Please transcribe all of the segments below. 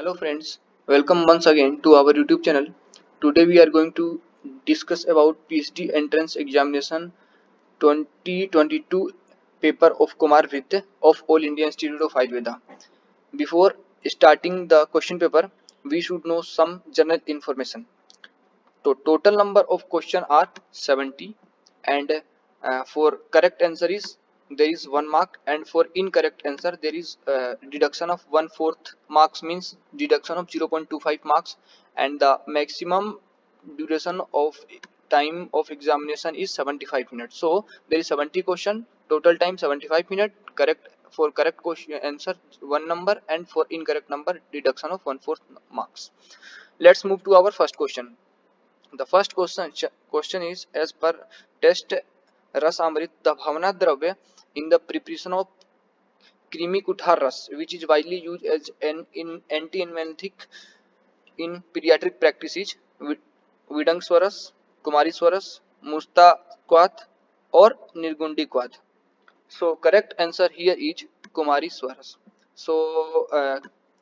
Hello friends, welcome once again to our YouTube channel. Today we are going to discuss about PhD entrance examination 2022 paper of Kumar Vidya of All India Institute of Ayurveda. Before starting the question paper, we should know some general information. So total number of questions are 70 and for correct answer is there is 1 mark, and for incorrect answer there is deduction of 1/4 marks, means deduction of 0.25 marks, and the maximum duration of time of examination is 75 minutes. So there is 70 question, total time 75 minutes, correct for correct question answer 1 number, and for incorrect number deduction of 1/4 marks. Let's move to our first question. The first question is, as per test Ras Amrit, the Bhavana Dravya in the preparation of creamy kuthar ras, which is widely used as an anti-emetic in pediatric practice, is Vidang Swaras, Kumari Swaras, Musta Kwat, or Nirgundi Kwat. So correct answer here is Kumari Swaras. So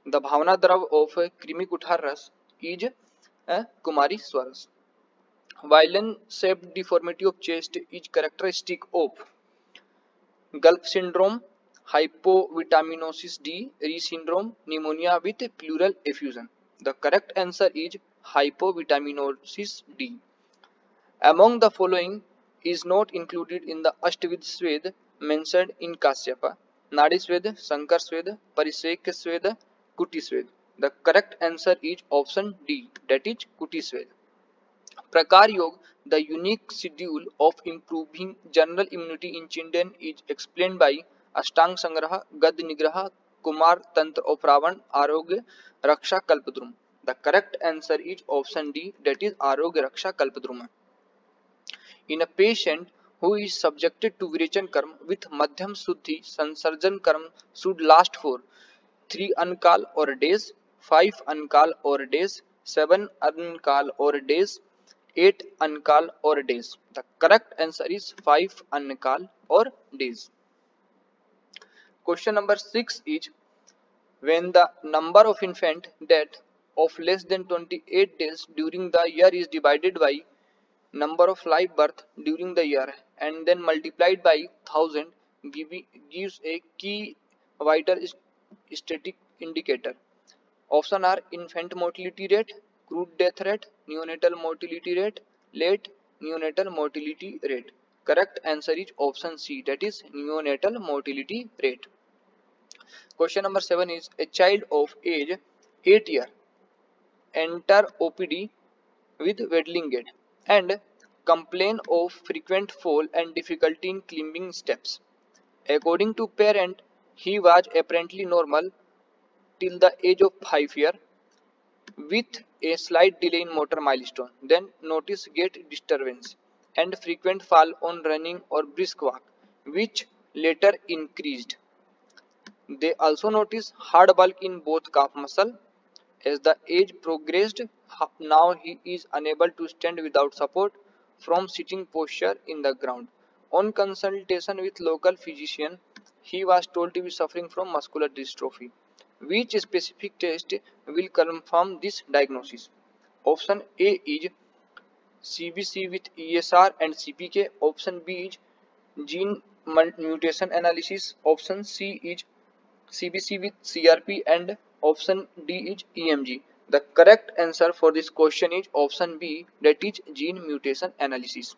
the Bhavana Drav of creamy kuthar ras is Kumari Swaras. Violin-shaped deformity of chest is characteristic of Gulf syndrome, hypovitaminosis D, Rh syndrome, pneumonia with pleural effusion. The correct answer is hypovitaminosis D. Among the following is not included in the Ashtavid Swed mentioned in Kasyapa: Nadi Swed, Shankar Swed, Parisek Swed, Kuti Swed. The correct answer is option D, that is Kuti Swed. Prakar Yoga, the unique schedule of improving general immunity in children, is explained by Ashtang Sangraha, Gad Nigraha, Kumar Tantra of Ravan, Arogya Raksha Kalpadrum. The correct answer is option D, that is Arogya Raksha Kalpadrum. In a patient who is subjected to Virachan Karma with Madhyam Suddhi, Sansarjan Karma should last for 3 Ankal or days, 5 Ankal or days, 7 Ankal or days, 8 Ankal or days. The correct answer is 5 Ankal or days. Question number 6 is, when the number of infant death of less than 28 days during the year is divided by number of live birth during the year and then multiplied by 1000, gives a key vital static indicator. Options are infant mortality rate, crude death rate, neonatal mortality rate, late neonatal mortality rate. Correct answer is option C, that is neonatal mortality rate. Question number 7 is, a child of age 8 years enter OPD with waddling gait and complain of frequent fall and difficulty in climbing steps. According to parent, he was apparently normal till the age of 5 years with a slight delay in motor milestone. Then notice gait disturbance and frequent fall on running or brisk walk, which later increased. They also notice hard bulk in both calf muscle. As the age progressed, now he is unable to stand without support from sitting posture in the ground. On consultation with local physician, he was told to be suffering from muscular dystrophy. Which specific test will confirm this diagnosis? Option A is CBC with ESR and CPK. Option B is gene mutation analysis. Option C is CBC with CRP, and option D is EMG. The correct answer for this question is option B, that is gene mutation analysis.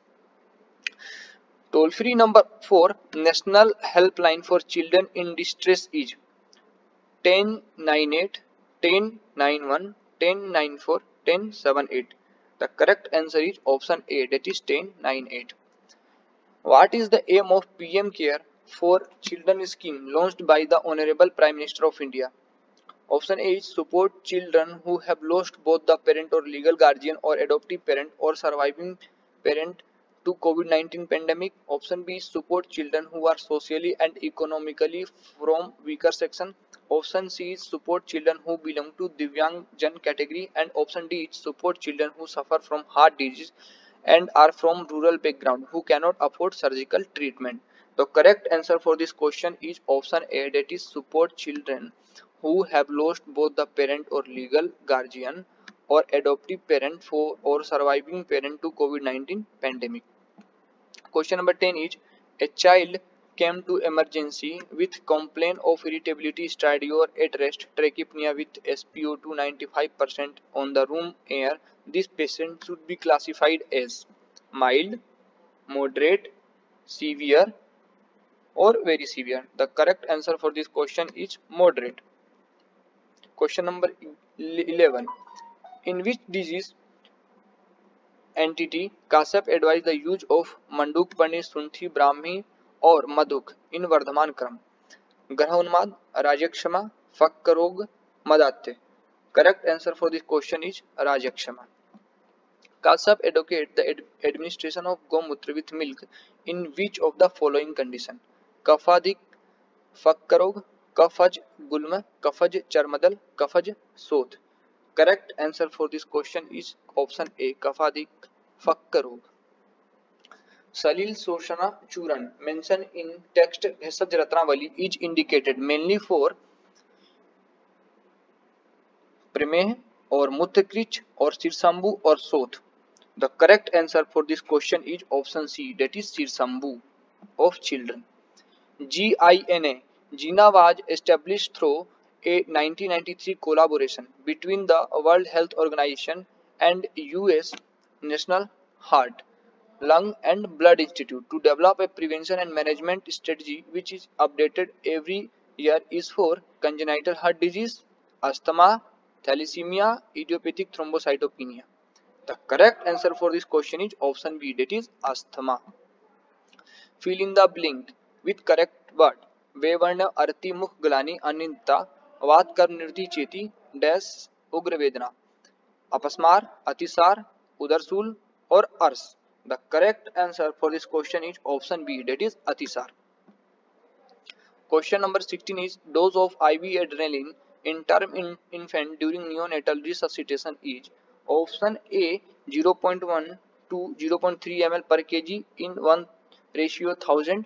Toll free number 4 National Helpline for Children in Distress is 1098, 1091, 1094, 1078. The correct answer is option A, that is 1098. What is the aim of PM Care for Children scheme launched by the Honorable Prime Minister of India? Option A is support children who have lost both the parent or legal guardian or adoptive parent or surviving parent to COVID-19 pandemic. Option B is support children who are socially and economically from weaker section. Option C is support children who belong to Divyang Jan category, and option D is support children who suffer from heart disease and are from rural background who cannot afford surgical treatment. The correct answer for this question is option A, that is support children who have lost both the parent or legal guardian or adoptive parent for or surviving parent to COVID-19 pandemic. Question number 10 is a child came to emergency with complaint of irritability, stadio at rest, trachepnea with SpO2 95% on the room air. This patient should be classified as mild, moderate, severe or very severe. The correct answer for this question is moderate. Question number 11. In which disease entity Kashyap advised the use of Manduk, Pani, Sunthi, Brahmi or Madhuk in Vardhaman Kram? Grah Unmad, Rajakshama, Fakka Rog, Madatya. Correct answer for this question is Rajakshama. Kashyap advocate the administration of Gomutra with milk in which of the following condition? Kafadik, Fakkarog, Kafaj Gulma, Kafaj Charmadal, Kafaj Soth. Correct answer for this question is option A, Kafadik, Fakkarog. Salil Soshana Churan mentioned in text Bhesaj Ratnavali is indicated mainly for Premeh or Muthakrit or Sirsambu or Soth. The correct answer for this question is option C, that is Sirsambu of children. GINA. GINA was established through a 1993 collaboration between the World Health Organization and US National Heart, Lung and Blood Institute to develop a prevention and management strategy which is updated every year is for congenital heart disease, asthma, thalassemia, idiopathic thrombocytopenia. The correct answer for this question is option B, that is asthma. Fill in the blank with correct word. वेवर्ण अर्ति मुख ग्लानि अनिंता वात कर्म निर्ति चेती dash उग्र वेदना अपस्मार अतिसार उदरसूल और अर्श. The correct answer for this question is option B, that is atisar. Question number 16 is dose of IV adrenaline in term in infant during neonatal resuscitation is option A 0.1 to 0.3 ml per kg in 1:1000,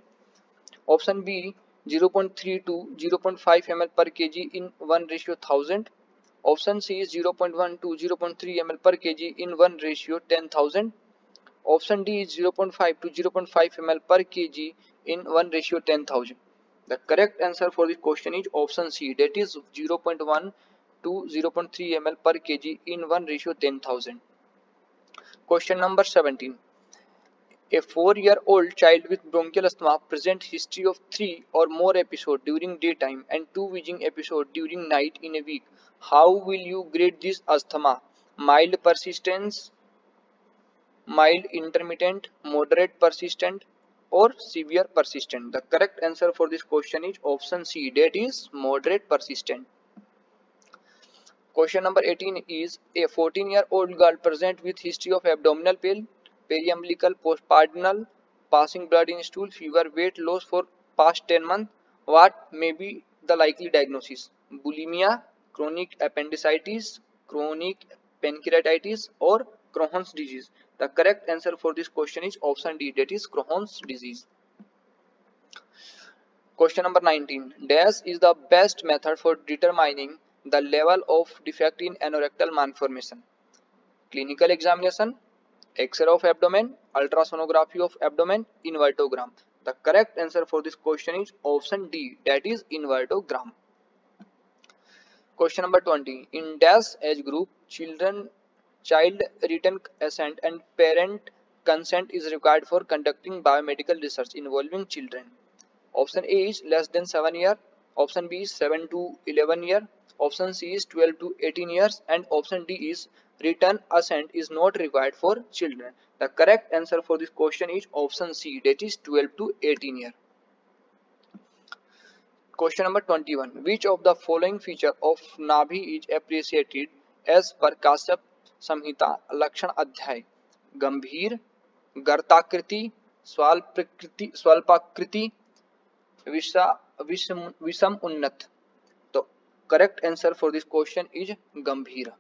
option B 0.3 to 0.5 ml per kg in 1:1000, option C is 0.1 to 0.3 ml per kg in 1:10,000, option D is 0.5 to 0.5 ml per kg in 1:10,000. The correct answer for this question is option C, that is 0.1 to 0.3 ml per kg in 1:10,000. Question number 17. A 4-year-old child with bronchial asthma presents history of 3 or more episodes during daytime and 2 wheezing episodes during night in a week. How will you grade this asthma? Mild persistence, mild intermittent, moderate persistent or severe persistent? The correct answer for this question is option C, that is moderate persistent. Question number 18 is a 14-year-old girl present with history of abdominal pain, periumbilical, postpartum, passing blood in stool, fever, weight loss for past 10 months. What may be the likely diagnosis? Bulimia, chronic appendicitis, chronic pancreatitis or Crohn's disease? The correct answer for this question is option D, that is Crohn's disease. Question number 19. Dash is the best method for determining the level of defect in anorectal malformation? Clinical examination, X-ray of abdomen, ultrasonography of abdomen, invertogram. The correct answer for this question is option D, that is invertogram. Question number 20. In dash age group, child written assent and parent consent is required for conducting biomedical research involving children. Option A is less than 7 years, option B is 7 to 11 years, option C is 12 to 18 years and option D is written assent is not required for children. The correct answer for this question is option C, that is 12 to 18 years. Question number 21. Which of the following feature of Nabhi is appreciated as per Kashyap Samhita Lakshan Adhyay? Gambhir, Gartakriti, Swalpakriti, Visam Unnat. The correct answer for this question is Gambhira.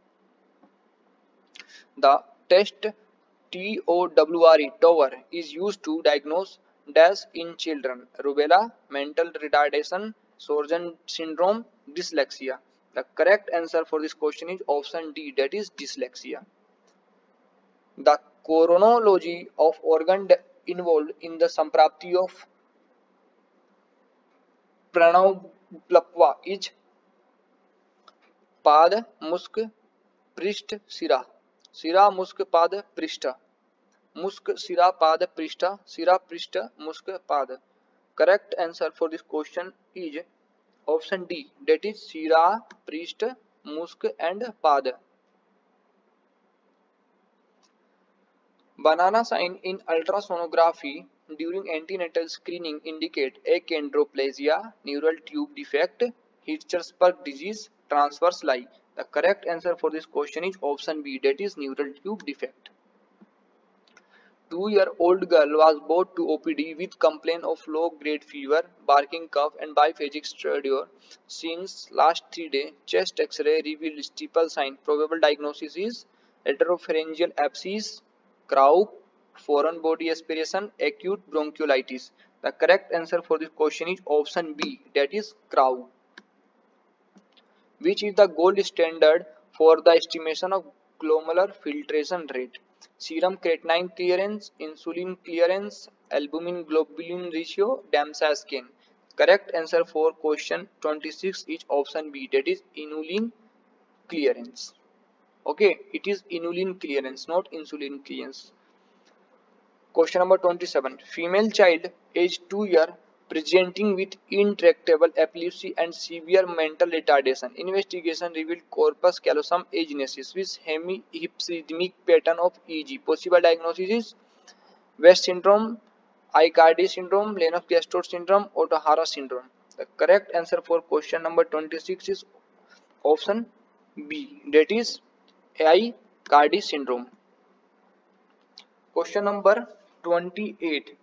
The test TOWR is used to diagnose dash in children: rubella, mental retardation, Sjögren syndrome, dyslexia. The correct answer for this question is option D, that is dyslexia. The chronology of organ involved in the samprapti of Pranav is पाद मुस्क पृष्ठ सिरा सिरा मुस्क पाद पृष्ठ मुस्क सिरा पाद पृष्ठ सिरा पृष्ठ मुस्क पाद correct answer for this question is option D, that is sira पृष्ठ musk and pad. Banana sign in ultrasonography during antenatal screening indicate achondroplasia, neural tube defect, Hirschsprung disease, transverse lie. The correct answer for this question is option B, that is neural tube defect. 2-year-old girl was brought to OPD with complaint of low-grade fever, barking cough and biphasic stridor. Since last 3 days, chest X-ray revealed steeple sign. Probable diagnosis is retropharyngeal abscess, Krauk, foreign body aspiration, acute bronchiolitis. The correct answer for this question is option B, that is Krauk. Which is the gold standard for the estimation of glomerular filtration rate? Serum creatinine clearance, insulin clearance, albumin globulin ratio, DAMSA scan. Correct answer for question 26 is option B, that is inulin clearance. Okay, it is inulin clearance, not insulin clearance. Question number 27. Female child age 2 years presenting with intractable epilepsy and severe mental retardation. Investigation revealed corpus callosum agenesis with hemihypsrhythmic pattern of EG. Possible diagnosis is West syndrome, Aicardi syndrome, Lennox-Gastaut syndrome, Ohtahara syndrome. The correct answer for question number 26 is option B, that is Aicardi syndrome. Question number 28.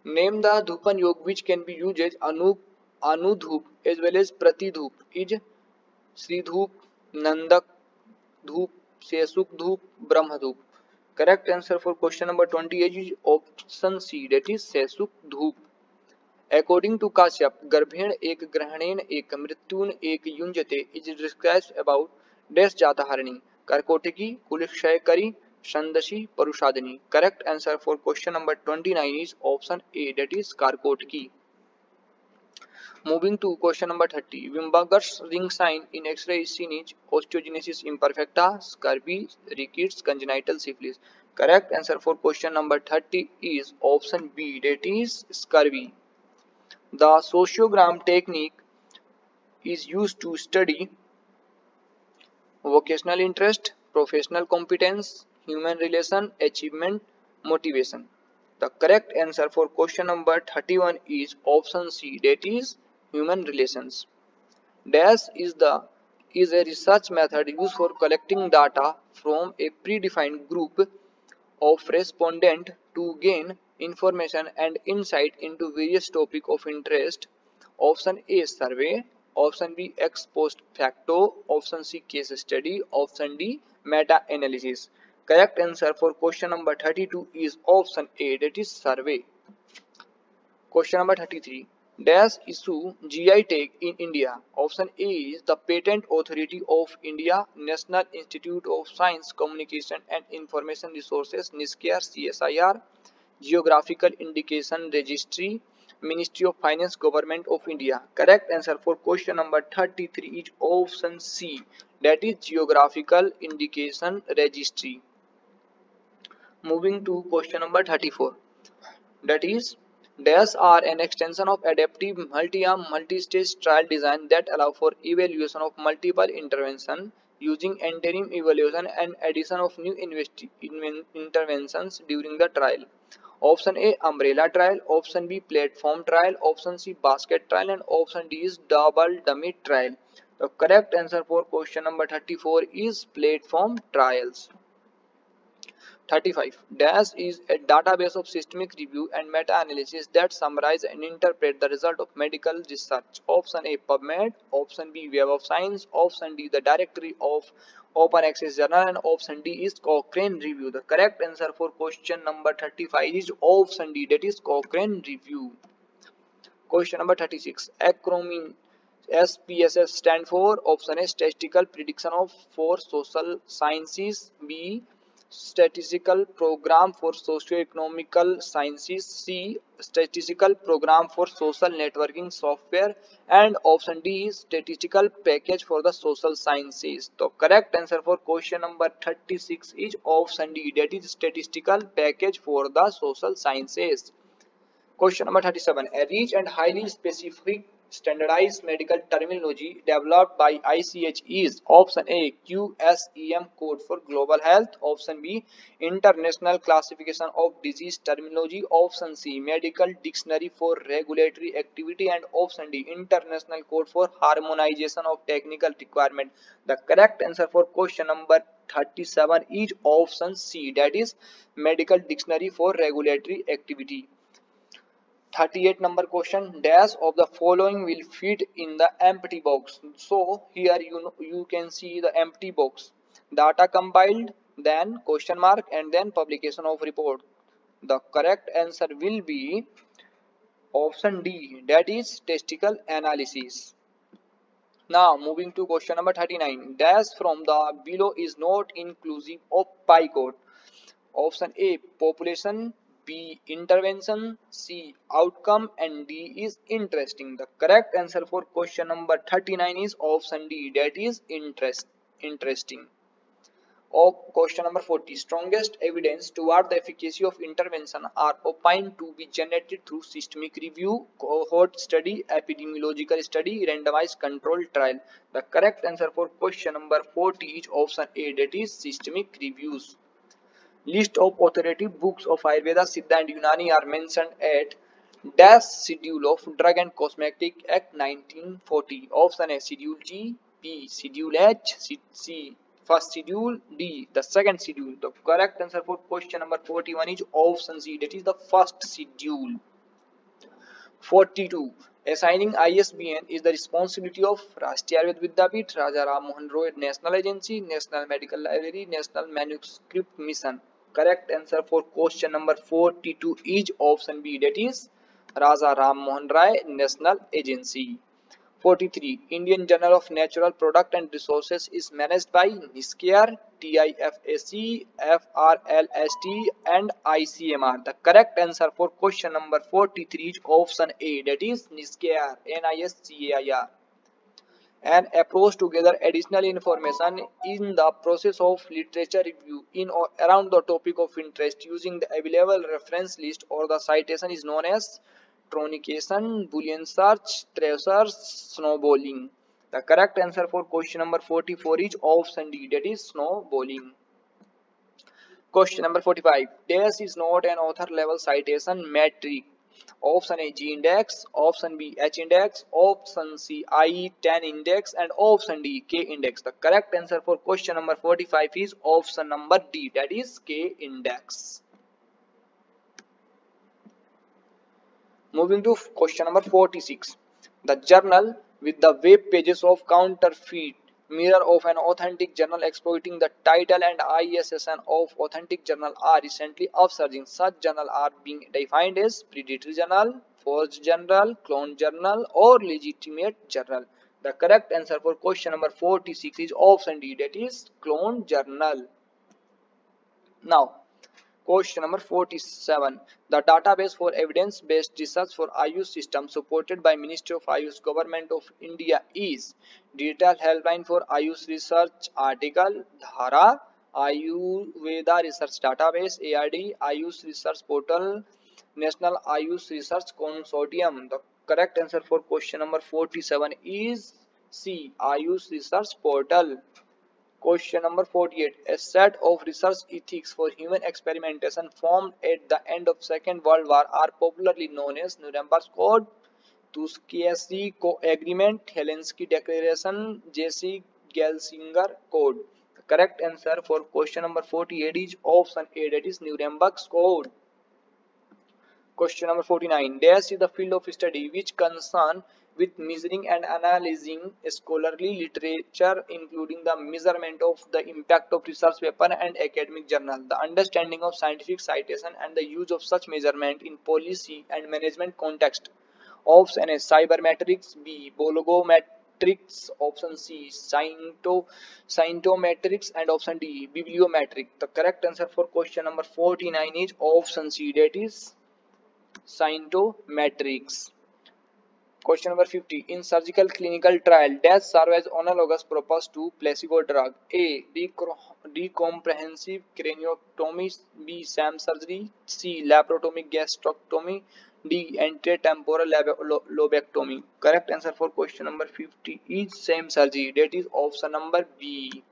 Name the Dhupan Yog which can be used as Anudhup as well as Pratidhup is Sridhup, Nandak Dhup, Sesuk Dhup, Brahmadhup. Correct answer for question number 28 is option C, that is Sesuk Dhup. According to Kashyap, Garbhen ek Grahanen ek Mrityun ek Yunjate is described about Des Jataharani, Karkotiki, Kulishayakari, Shandashi, Parushadani. Correct answer for question number 29 is option A, that is Karkotiki. Moving to question number 30. Wimberger's ring sign in X-ray is seen is osteogenesis imperfecta, scurvy, rickets, congenital syphilis. Correct answer for question number 30 is option B, that is scurvy. The sociogram technique is used to study vocational interest, professional competence, human relation, achievement, motivation. The correct answer for question number 31 is option C, that is human relations. DAS is a research method used for collecting data from a predefined group of respondents to gain information and insight into various topics of interest. Option A, survey. Option B, ex post facto. Option C, case study. Option D, meta-analysis. Correct answer for question number 32 is option A, that is survey. Question number 33. Dash issue GI tag in India. Option A is the Patent Authority of India, National Institute of Science, Communication and Information Resources, NISCAR, CSIR, Geographical Indication Registry, Ministry of Finance, Government of India. Correct answer for question number 33 is option C, that is Geographical Indication Registry. Moving to question number 34, that is DAS are an extension of adaptive multi-arm multi-stage trial design that allow for evaluation of multiple interventions using interim evaluation and addition of new interventions during the trial. Option A, umbrella trial. Option B, platform trial. Option C, basket trial. And option D is double dummy trial. The correct answer for question number 34 is platform trials. 35. DAS is a database of systemic review and meta-analysis that summarize and interpret the result of medical research. Option A, PubMed. Option B, Web of Science. Option D, the Directory of Open Access Journal. And option D is Cochrane Review. The correct answer for question number 35 is option D, that is Cochrane Review. Question number 36. Acromin SPSS stand for option A statistical prediction of for social sciences, B statistical program for socio-economical sciences, C statistical program for social networking software, and option D is statistical package for the social sciences. The correct answer for question number 36 is option D, that is statistical package for the social sciences. Question number 37. A rich and highly specific standardized medical terminology developed by ICH is option A QSEM code for global health, option B International Classification of Disease Terminology, option C Medical Dictionary for Regulatory Activity, and option D International Code for Harmonization of Technical Requirement. The correct answer for question number 37 is option C, that is Medical Dictionary for Regulatory Activity. 38 number question, dash of the following will fit in the empty box. So here you can see the empty box: data compiled, then question mark, and then publication of report. The correct answer will be option D, that is statistical analysis. Now moving to question number 39, dash from the below is not inclusive of pie code. Option A population, B intervention, C outcome, and D is interesting. The correct answer for question number 39 is option D, that is interesting. Of question number 40, strongest evidence toward the efficacy of intervention are opined to be generated through systemic review, cohort study, epidemiological study, randomized control trial. The correct answer for question number 40 is option A, that is systemic reviews. List of authoritative books of Ayurveda, Siddha and Unani are mentioned at dash schedule of Drug and Cosmetic Act 1940. Option A Schedule G, B Schedule H, C first schedule, D the second schedule. The correct answer for question number 41 is option C, that is the first schedule. 42. Assigning ISBN is the responsibility of Rashtriya Ayurveda Vidyapith, Raja Ram Mohan Roy National Agency, National Medical Library, National Manuscript Mission. Correct answer for question number 42 is option B, that is Raja Ram Mohan Roy National Agency. 43. Indian Journal of Natural Product and Resources is managed by NISCARE, TIFAC, FRLST and ICMR. The correct answer for question number 43 is option A, that is NISCARE, NISCAIR. An approach to gather additional information in the process of literature review in or around the topic of interest using the available reference list or the citation is known as truncation, Boolean search, traverse, snowballing. The correct answer for question number 44 is option D, that is snowballing. Question number 45. Dash is not an author level citation metric. Option A G index, option B H index, option C I10 index, and option D K index. The correct answer for question number 45 is option number D, that is K index. Moving to question number 46. The journal with the web pages of counterfeit mirror of an authentic journal exploiting the title and ISSN of authentic journal are recently upsurging. Such journal are being defined as predatory journal, forged journal, clone journal, or legitimate journal. The correct answer for question number 46 is option D, that is clone journal. Now question number 47. The database for evidence-based research for Ayush system supported by Ministry of Ayush Government of India is Digital Helpline for Ayush Research Article, Dhara, Ayurveda Research Database, ARD, Ayush Research Portal, National Ayush Research Consortium. The correct answer for question number 47 is C, Ayush Research Portal. Question number 48. A set of research ethics for human experimentation formed at the end of Second World War are popularly known as Nuremberg Code, Tuskegee Agreement, Helsinki Declaration, J.C. Gelsinger Code. The correct answer for question number 48 is option A, that is Nuremberg Code. Question number 49. Dash is the field of study which concern with measuring and analyzing scholarly literature, including the measurement of the impact of research paper and academic journal, the understanding of scientific citation and the use of such measurement in policy and management context. Option A cybermetrics, B bologometrics, option C scientometrics, and option D bibliometric. The correct answer for question number 49 is option C, that is scientometrics. Question number 50. In surgical clinical trial, dash serve as analogous purpose to placebo drug. A. Decomprehensive craniotomy. B. SAM surgery. C. Laparotomic gastrectomy. D. Antetemporal lobectomy. Correct answer for question number 50 is SAM surgery. That is option number B.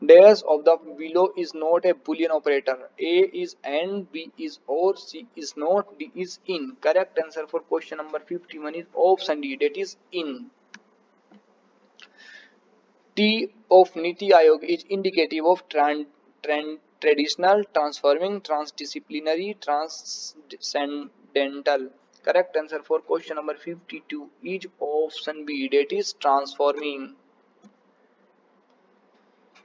Dash of the below is not a Boolean operator. A is and, B is or, C is not, D is in. Correct answer for question number 51 is option D, that is in. T of Niti Aayog is indicative of traditional, transforming, transdisciplinary, transcendental. Correct answer for question number 52 is option B, that is transforming.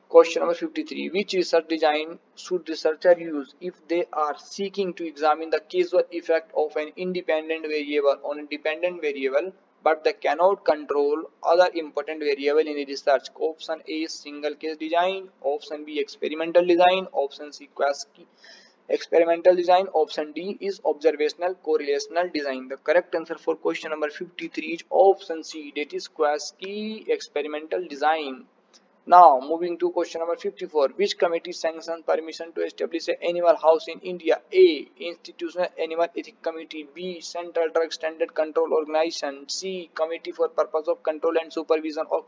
Question number 53. Which research design should researcher use if they are seeking to examine the causal effect of an independent variable on a dependent variable, but they cannot control other important variable in the research? Option A single case design, option B experimental design, option C quasi experimental design, option D is observational correlational design. The correct answer for question number 53 is option C, that is quasi experimental design. Now, moving to question number 54. Which committee sanctioned permission to establish an animal house in India? A. Institutional Animal Ethics Committee. B. Central Drug Standard Control Organization. C. Committee for Purpose of Control and Supervision of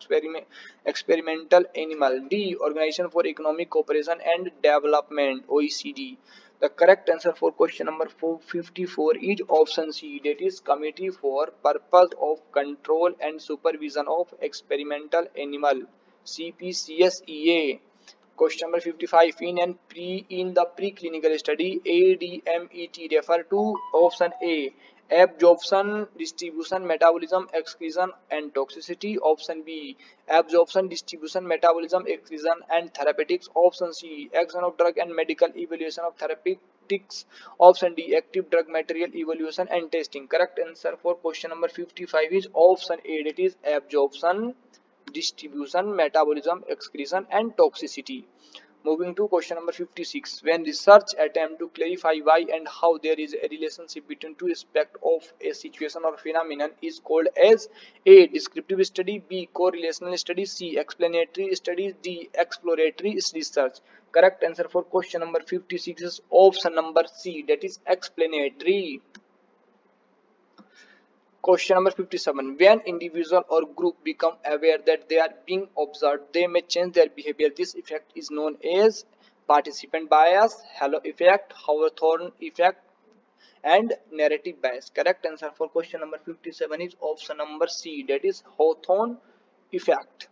Experimental Animal. D. Organization for Economic Cooperation and Development, OECD. The correct answer for question number 54 is option C, that is Committee for Purpose of Control and Supervision of Experimental Animal, CPCSEA. Question number 55. In the preclinical study, ADMET refer to option A absorption, distribution, metabolism, excretion, and toxicity. Option B absorption, distribution, metabolism, excretion, and therapeutics. Option C action of drug and medical evaluation of therapeutics. Option D active drug material evaluation and testing. Correct answer for question number 55 is option A, that is absorption, distribution, metabolism, excretion, and toxicity. Moving to question number 56. When research attempt to clarify why and how there is a relationship between two aspects of a situation or phenomenon is called as A. Descriptive study, B. Correlational study, C. Explanatory study, D. Exploratory research. Correct answer for question number 56 is option number C, that is explanatory. Question number 57. When individual or group become aware that they are being observed, they may change their behavior. This effect is known as participant bias, halo effect, Hawthorne effect, and narrative bias. Correct answer for question number 57 is option number C, that is Hawthorne effect.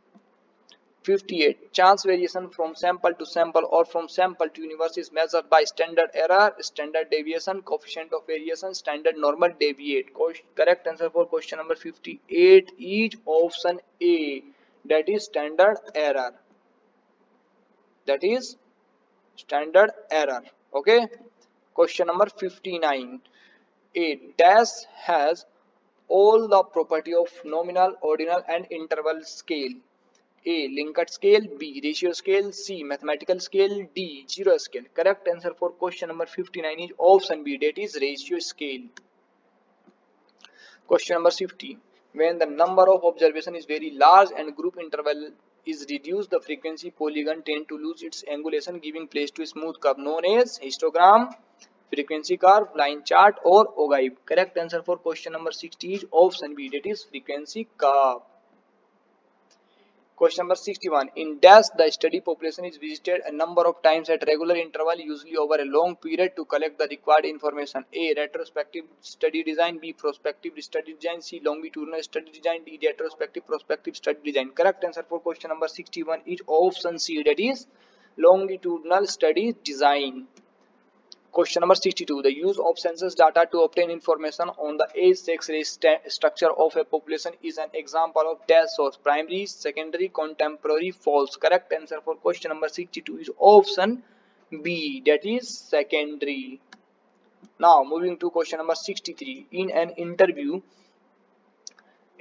58. Chance variation from sample to sample or from sample to universe is measured by standard error, standard deviation, coefficient of variation, standard normal deviate. Correct answer for question number 58 is option A, that is standard error. That is standard error. Okay. Question number 59. A dash has all the property of nominal, ordinal, and interval scale. A. Likert scale, B. Ratio scale, C. Mathematical scale, D. Zero scale. Correct answer for question number 59 is option B, that is ratio scale. Question number 50. When the number of observation is very large and group interval is reduced, the frequency polygon tend to lose its angulation, giving place to a smooth curve known as histogram, frequency curve, line chart, or ogive. Correct answer for question number 60 is option B, that is frequency curve. Question number 61. In dash, the study population is visited a number of times at regular interval, usually over a long period, to collect the required information. A. Retrospective study design, B. Prospective study design, C. Longitudinal study design, D. Retrospective prospective study design. Correct answer for question number 61 is option C, that is longitudinal study design. Question number 62. The use of census data to obtain information on the age, sex, race structure of a population is an example of dash source: primary, secondary, contemporary, false. Correct answer for question number 62 is option B, that is secondary. Now moving to question number 63. In an interview,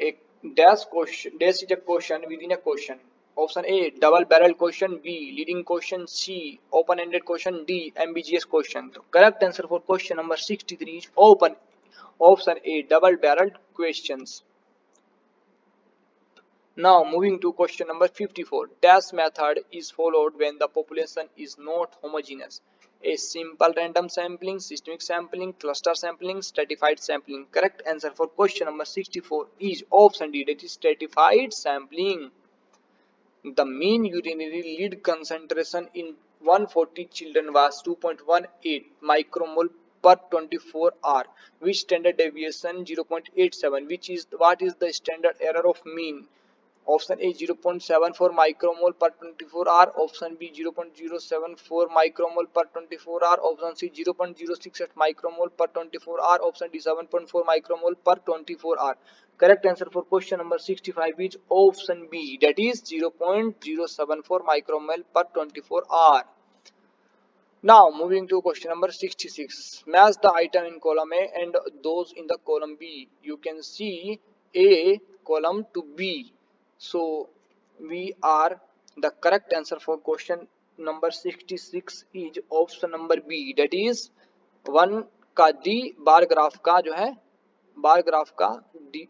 a dash is a question within a question. Option A, double barrel question. B, leading question. C, open ended question. D, ambiguous question. The correct answer for question number 63 is option A, double barreled questions. Now moving to question number 54. Dash method is followed when the population is not homogeneous. A, simple random sampling, systemic sampling, cluster sampling, stratified sampling. Correct answer for question number 64 is option D, that is stratified sampling. The mean urinary lead concentration in 140 children was 2.18 micromole per 24 hour, which standard deviation 0.87, which is what is the standard error of mean. Option A 0.74 micromole per 24 hour, option B 0.074 micromole per 24 hour, option C 0.068 micromole per 24 hour, option D 7.4 micromole per 24 hour. Correct answer for question number 65 is option B, that is 0.074 micromole per 24 hour. Now moving to question number 66. Match the item in column A and those in the column B. You can see A column to B. So we are the correct answer for question number 66 is option number B, that is 1 का D बार graph का जो है bar graph का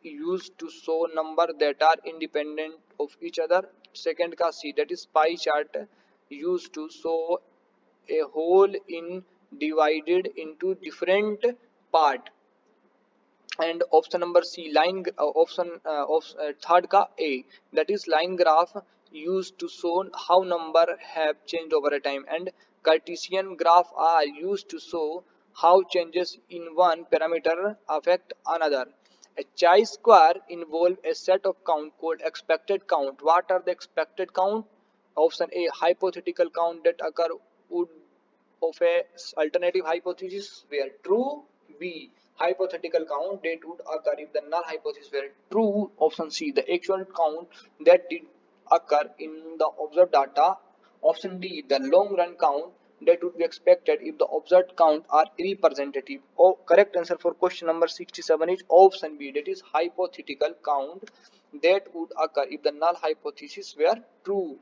use to show number that are independent of each other. Second का C, that is pie chart used to show a whole in divided into different part. And option number C, line third ka A, that is line graph used to show how number have changed over a time, and Cartesian graph are used to show how changes in one parameter affect another. A chi-square involve a set of count called expected count. What are the expected count? Option A, hypothetical count that occur would of a alternative hypothesis were true. B, hypothetical count that would occur if the null hypothesis were true. Option C, the actual count that did occur in the observed data. Option D, the long run count that would be expected if the observed count are representative. Correct answer for question number 67 is option B, that is hypothetical count that would occur if the null hypothesis were true.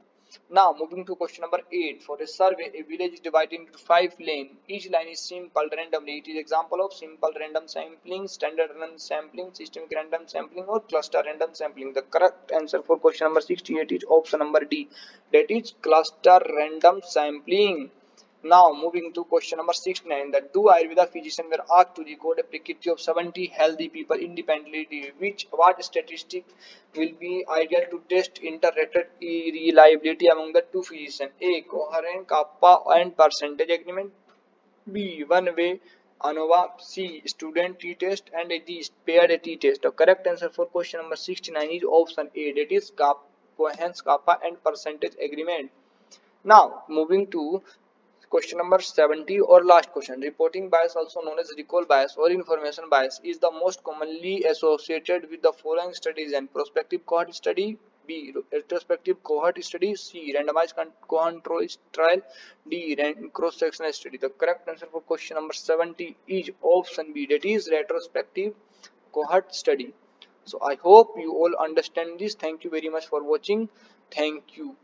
Now moving to question number 8. For a survey, a village is divided into 5 lanes. Each line is sampled randomly. It is example of simple random sampling, standard random sampling, systemic random sampling, or cluster random sampling. The correct answer for question number 68 is option number D, that is cluster random sampling. Now moving to question number 69. The two Ayurveda physicians were asked to record a prakriti of 70 healthy people independently. What statistic will be ideal to test interrated reliability among the two physicians? A, coherent kappa and percentage agreement. B, one way ANOVA. C, student t-test, and D, paired t-test. The correct answer for question number 69 is option A, that is coherence kappa and percentage agreement. Now moving to question number 70 or last question. Reporting bias, also known as recall bias or information bias, is the most commonly associated with the following studies: and prospective cohort study, B, retrospective cohort study, C, randomized control trial, D, cross-sectional study. The correct answer for question number 70 is option B, that is retrospective cohort study. So I hope you all understand this. Thank you very much for watching. Thank you.